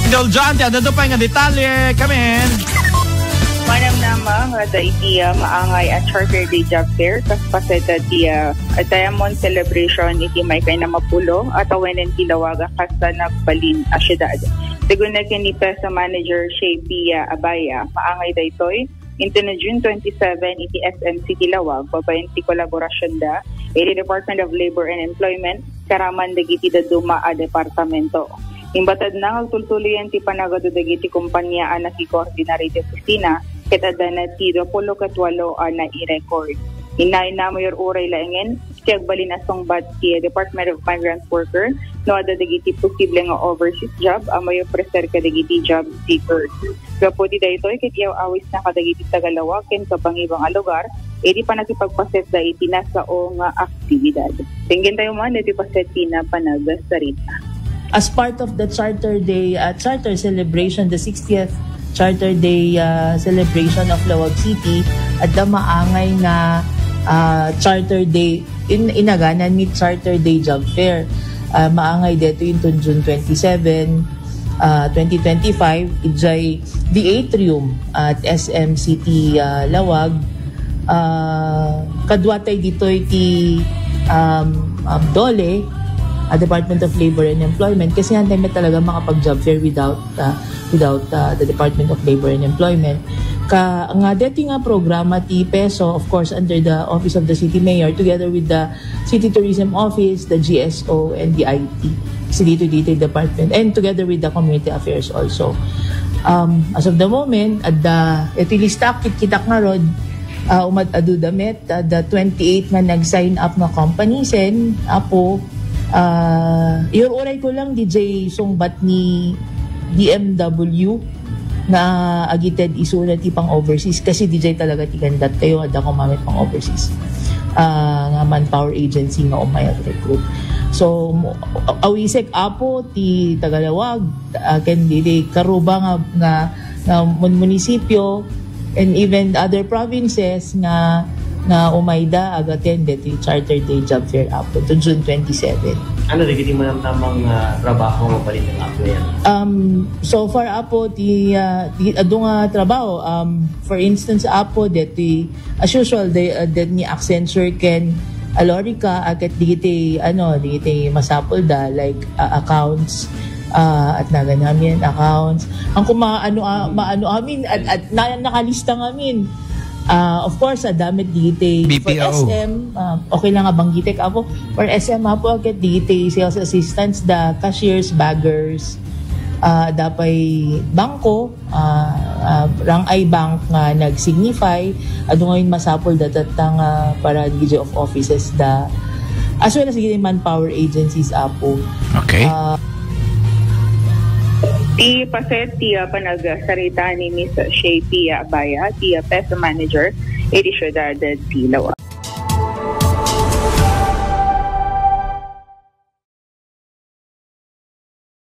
Indulgente, ano pa nga detalye kami? Manam namang the idea maangay at charter day job fair kaspaseta tiya at diamond celebration iti may kay na mapulo at awenen tilawaga kasta nagbalin a syudad. Sigun na kini PESA manager Shea Pia Abaya maangay daytoy into na June 27 iti SMC Tilawag babayin ti kolaborasyon da iti Department of Labor and Employment karaman dagiti da duma a departamento. Imbatad na agtultuloyan ti panagado dagiti kumpanya a nakikoordinary ti opisina ket adda na ti 28 na i-record. Inay na mayor uray laengen ti agbalin asong bat ti Department of Migrant Worker no adda dagiti posible nga overseas job a mayo preser ka dagiti job seekers. Gapo ti daytoy ket yaw awis na kadagiti Tagalawag ken kapangibang a lugar edi pa nakipagpaset da iti nasao nga aktibidad. Tingin tayo man iti paset na panagasarita. As part of the Charter Day, Charter celebration, the 60th Charter Day celebration of Lawag City, at the maangay na Charter Day, inaganan ni Charter Day Job Fair. Maangay dito yung June 27, 2025, ijay the atrium at SM City Lawag. Kadwatay dito iti Dole, Department of Labor and Employment kasi hindi may talaga makapag-job fair without the Department of Labor and Employment. Nga dati nga programa ti PESO, of course under the Office of the City Mayor together with the City Tourism Office, the GSO and the IT, City Detail Department, and together with the Community Affairs also. As of the moment, at the itilistak kitak nga rod umad adu damit the 28 nga nag-sign up na companies and apo yung uray ko lang DJ sungbat ni DMW na agited isunat ipang overseas kasi DJ talaga tigandat kayo ada ko mamit pang overseas nga manpower agency nga umayag recruit. So awisek apo ti Tagalawag ken dili karuba nga munisipyo and even other provinces nga umayda agattended ti Charter Day Job Fair apo to June 27. Ano digiti man tamang trabaho mo balik ng apo yan? So far apo ti adu nga trabaho for instance apo deti as usual that ni Accenture ken Alorica aket digiti masapol da like accounts at naganamyan accounts ang maano amin at nakalista ngamin. Of course, damit digite for SM, okay lang nga banggitek ako. For SM ako, agad digite sales assistants, the cashiers, baggers, dapay bangko, rangay bank nga nag-signify, ngayon masapol datatang para digite of offices as well as digite manpower agencies apo. Okay. Ti paset tiya panagasarita ni Miss Shea Pia Abaya, tiya PESA manager, edi syudad Tilawag.